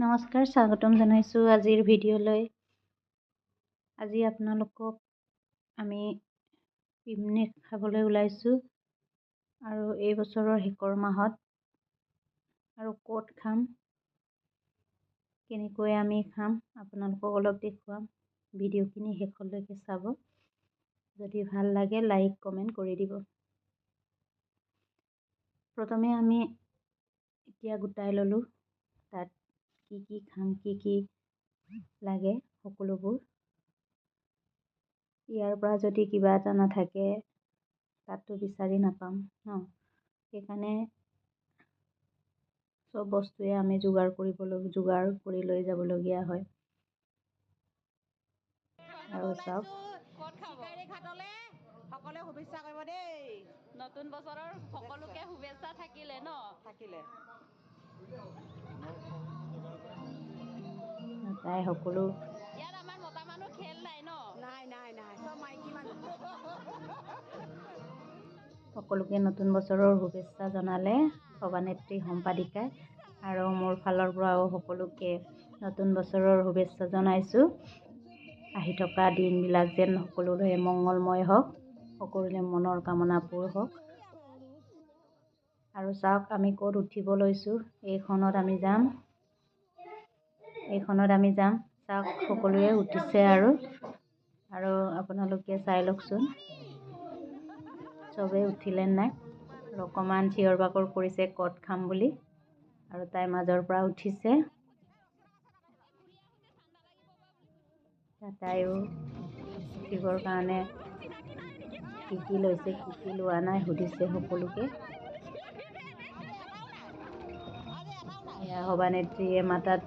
নমস্কাৰ, স্বাগতম জনাইছোঁ আজিৰ ভিডিঅ'লৈ। আজি আপোনালোকক আমি পিকনিক খাবলৈ ওলাইছোঁ আৰু এই বছৰৰ শেষৰ মাহত আৰু ক'ত খাম, কেনেকৈ আমি খাম আপোনালোকক অলপ দেখুৱাম। ভিডিঅ'খিনি শেষলৈকে চাব। যদি ভাল লাগে লাইক কমেণ্ট কৰি দিব। প্ৰথমে আমি এতিয়া গোটাই ল'লোঁ তাত কি খাম, কি লাগে সকলোবোৰ। ইয়াৰ পৰা যদি কিবা এটা নাথাকে তাততো বিচাৰি নাপাম ন, সেইকাৰণে চব বস্তুৱে আমি যোগাৰ কৰি লৈ যাবলগীয়া হয়। আৰু চাওক সকলোৱে শুভেচ্ছা কৰিব দেই। নতুন বছৰৰ সকলোকে শুভেচ্ছা থাকিলে ন। তাই সকলো ইয়াত আমাৰ মতা মানুহ খেল নাই ন। নাই চব মাইকী মানুহ। সকলোকে নতুন বছৰৰ শুভেচ্ছা জনালে সভানেত্ৰী সম্পাদিকাই, আৰু মোৰ ফালৰ পৰাও সকলোকে নতুন বছৰৰ শুভেচ্ছা জনাইছোঁ। আহি থকা দিনবিলাক যেন সকলোৰে মংগলময় হওক, সকলোৰে মনৰ কামনা পূৰ হওক। আৰু চাওক আমি ক'ত উঠিব লৈছোঁ। এইখনত আমি যাম। চাওক সকলোৱে উঠিছে আৰু আপোনালোকে চাই লওকচোন চবেই উঠিলে নাই। আৰু অকণমান চিঞৰ বাখৰ কৰিছে ক'ত খাম বুলি, আৰু তাই মাজৰ পৰা উঠিছে। তাইও উঠিবৰ কাৰণে কি লৈছে কি লোৱা নাই সুধিছে সকলোকে। এয়া সভানেত্ৰীয়ে মাতাত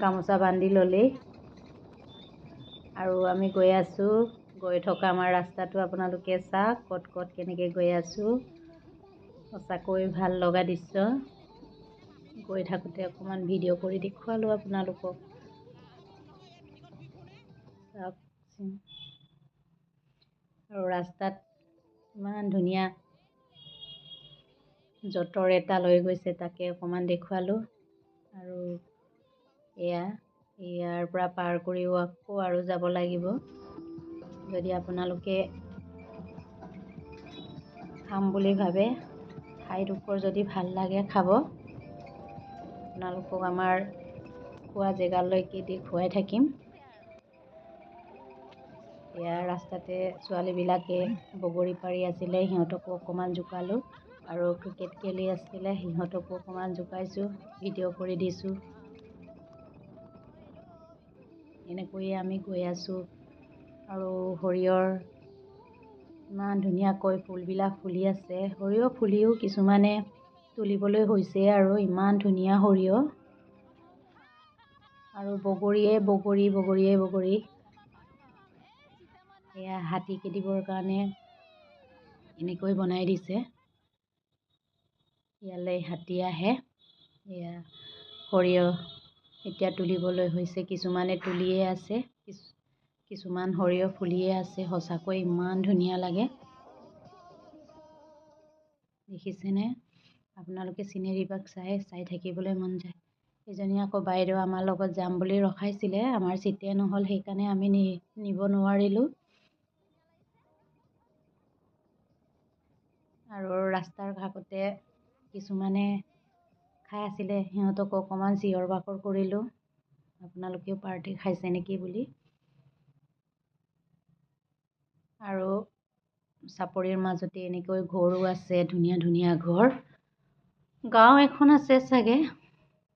গামোচা বান্ধি ল'লেই, আৰু আমি গৈ আছোঁ। গৈ থকা আমাৰ ৰাস্তাটো আপোনালোকে চাওক, ক'ত কেনেকৈ গৈ আছোঁ। সঁচাকৈ ভাল লগা দৃশ্য। গৈ থাকোঁতে অকণমান ভিডিঅ' কৰি দেখুৱালোঁ আপোনালোকক। চাওকচোন, আৰু ৰাস্তাত ইমান ধুনীয়া যঁতৰ এটা লৈ গৈছে, তাকে অকণমান দেখুৱালোঁ। আৰু ইয়াৰ পৰা পাৰ কৰিও আকৌ আৰু যাব লাগিব। যদি আপোনালোকে খাম বুলি ভাবে, ঠাইডোখৰ যদি ভাল লাগে খাব, আপোনালোকক আমাৰ খোৱা জেগালৈকে দেখুৱাই থাকিম। এয়া ৰাস্তাতে ছোৱালীবিলাকে বগৰী পাৰি আছিলে, সিহঁতকো অকণমান জোকালোঁ। আৰু ক্ৰিকেট খেলি আছিলে, সিহঁতকো অকণমান জোকাইছোঁ, ভিডিঅ' কৰি দিছোঁ। এনেকৈয়ে আমি গৈ আছোঁ। আৰু সৰিয়হৰ ইমান ধুনীয়াকৈ ফুলবিলাক ফুলি আছে। সৰিয়হ ফুলিও কিছুমানে তুলিবলৈ হৈছে, আৰু ইমান ধুনীয়া সৰিয়হ। আৰু বগৰীয়ে বগৰী। এয়া হাতী খেদিবৰ কাৰণে এনেকৈ বনাই দিছে। ইয়ালৈ হাতী আহে। এয়া সৰিয়হ এতিয়া তুলিবলৈ হৈছে, কিছুমানে তুলিয়ে আছে, কিছুমান সৰিয়হ ফুলিয়ে আছে। সঁচাকৈ ইমান ধুনীয়া লাগে, দেখিছেনে? আপোনালোকে চিনেৰীবিলাক চাই থাকিবলৈ মন যায়। এজনী আকৌ বাইদেউ আমাৰ লগত যাম বুলি ৰখাইছিলে, আমাৰ চিটে নহ'ল, সেইকাৰণে আমি নিব নোৱাৰিলোঁ। আৰু ৰাস্তাৰ কাষতে কিছুমানে খাই আছিলে, সিহঁতকো অকণমান চিঞৰ বাখৰ কৰিলোঁ, আপোনালোকেও পাৰ্টি খাইছে নেকি বুলি। আৰু চাপৰিৰ মাজতে এনেকৈ ঘৰো আছে, ধুনীয়া ধুনীয়া ঘৰ। গাঁও এখন আছে চাগে,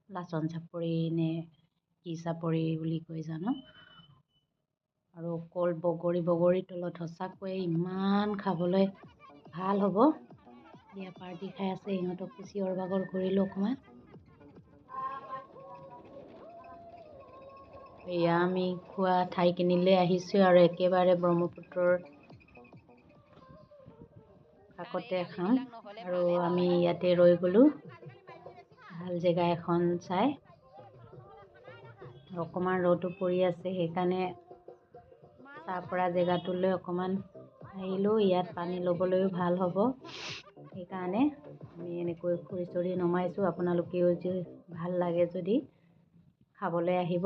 লাচন চাপৰি নে কি চাপৰি বুলি কৈ জানো। আৰু অকল বগৰীৰ তলত সঁচাকৈয়ে ইমান খাবলৈ ভাল হ'ব। এয়া পাৰ্টি খাই আছে, সিহঁতকো চিঞৰ বাখৰ কৰিলোঁ অকণমান। এয়া আমি খোৱা ঠাইখিনিলৈ আহিছোঁ, আৰু একেবাৰে ব্ৰহ্মপুত্ৰৰ কাষতে খাম। আৰু আমি ইয়াতে ৰৈ গ'লোঁ ভাল জেগা এখন চাই। অকণমান ৰ'দো পৰি আছে, সেইকাৰণে চাহ পৰা জেগাটোলৈ অকণমান আহিলোঁ। ইয়াত পানী ল'বলৈও ভাল হ'ব, সেইকাৰণে আমি এনেকৈ খৰি চৰি নমাইছোঁ। আপোনালোকেও যদি ভাল লাগে যদি খাবলৈ আহিব।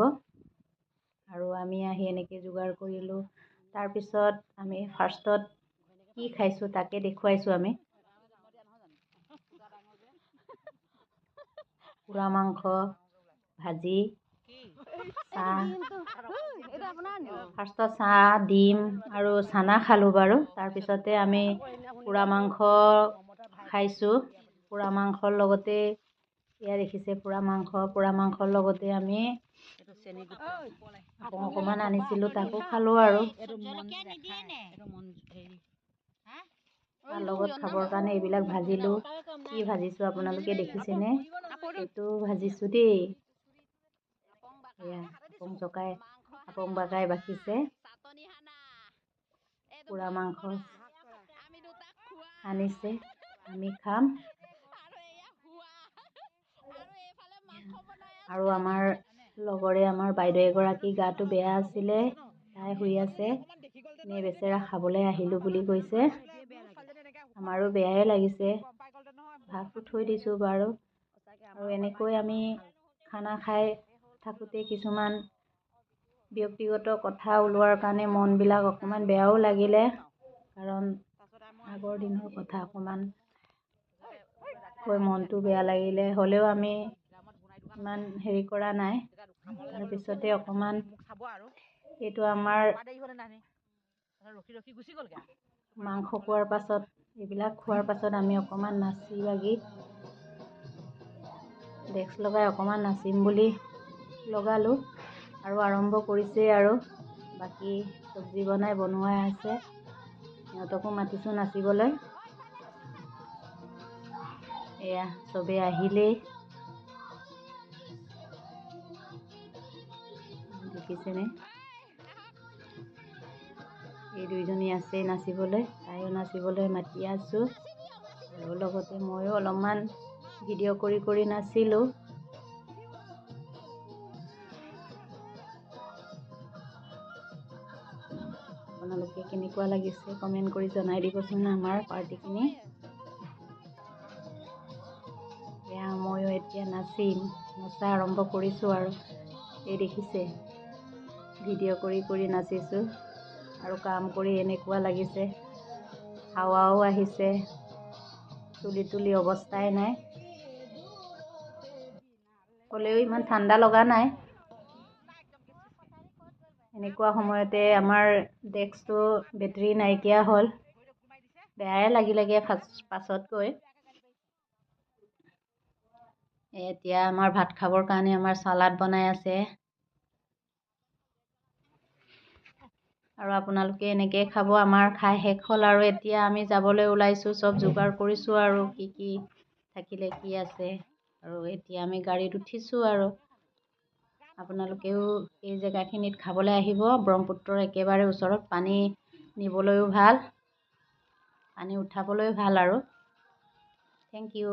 আৰু আমি আহি এনেকৈ যোগাৰ কৰিলোঁ। তাৰপিছত আমি ফাৰ্ষ্টত কি খাইছোঁ তাকে দেখুৱাইছোঁ আমি। পোৰা মাংস, ভাজি, চাহ। ফাৰ্ষ্টত চাহ, ডিম আৰু চানা খালোঁ বাৰু। তাৰপিছতে আমি পোৰা মাংস খাইছোঁ। পোৰা মাংসৰ লগতে এয়া দেখিছে পোৰা মাংসৰ লগতে আমি অকণমান আনিছিলোঁ, তাকো খালোঁ আৰু। তাৰ লগত খাবৰ কাৰণে এইবিলাক ভাজিলোঁ। কি ভাজিছোঁ আপোনালোকে দেখিছেনে? এইটো ভাজিছোঁ দেই। এয়া আপং বাকাই বাকিছে। পোৰা মাংস আনিছে, আমি খাম। আৰু আমাৰ লগৰে আমাৰ বাইদেউ এগৰাকী গাটো বেয়া আছিলে, তাই শুই আছে। এনে বেচেৰা খাবলৈ আহিলোঁ বুলি কৈছে। আমাৰো বেয়াই লাগিছে। ভাতটো থৈ দিছোঁ বাৰু। আৰু এনেকৈ আমি খানা খাই থাকোঁতে কিছুমান ব্যক্তিগত কথা ওলোৱাৰ কাৰণে মনবিলাক অকণমান বেয়াও লাগিলে। কাৰণ আগৰ দিনৰ কথা অকণমান কৈ মনটো বেয়া লাগিলে। হ'লেও আমি ইমান হেৰি কৰা নাই। তাৰপিছতে অকণমান এইটো আমাৰ মাংস খোৱাৰ পাছত, এইবিলাক খোৱাৰ পাছত আমি অকণমান নাচি বাগি ডেস্ক লগাই অকণমান নাচিম বুলি লগালোঁ। আৰু আৰম্ভ কৰিছেই আৰু। বাকী চব্জি বনোৱাই আছে। সিহঁতকো মাতিছোঁ নাচিবলৈ। এয়া চবেই আহিলেই। দেখিছেনে? এই দুইজনী আছেই নাচিবলৈ, তাইও নাচিবলৈ মাতি আছোঁ। আৰু লগতে ময়ো অলপমান ভিডিঅ' কৰি নাচিলোঁ। আপোনালোকে কেনেকুৱা লাগিছে কমেণ্ট কৰি জনাই দিবচোন আমাৰ পাৰ্টিখিনি। এয়া ময়ো এতিয়া নাচিম, নচা আৰম্ভ কৰিছোঁ আৰু। এই দেখিছে ভিডিঅ' কৰি নাচিছোঁ। আৰু কাম কৰি এনেকুৱা লাগিছে, হাৱাও আহিছে, চুলি তুলি অৱস্থাই নাই। হ'লেও ইমান ঠাণ্ডা লগা নাই। এনেকুৱা সময়তে আমাৰ ডেস্কটো বেটেৰী নাইকিয়া হ'ল। বেয়াই লাগিলেগৈ পাছত গৈ। এতিয়া আমাৰ ভাত খাবৰ কাৰণে আমাৰ চালাড বনাই আছে। আৰু আপোনালোকে এনেকৈ খাব। আমাৰ খাই শেষ হ'ল আৰু এতিয়া আমি যাবলৈ ওলাইছোঁ। চব যোগাৰ কৰিছোঁ আৰু কি থাকিলে কি আছে। আৰু এতিয়া আমি গাড়ীত উঠিছোঁ আৰু। আপোনালোকেও এই জেগাখিনিত খাবলৈ আহিব। ব্ৰহ্মপুত্ৰৰ একেবাৰে ওচৰত, পানী নিবলৈও ভাল, পানী উঠাবলৈও ভাল আৰু। Thank U.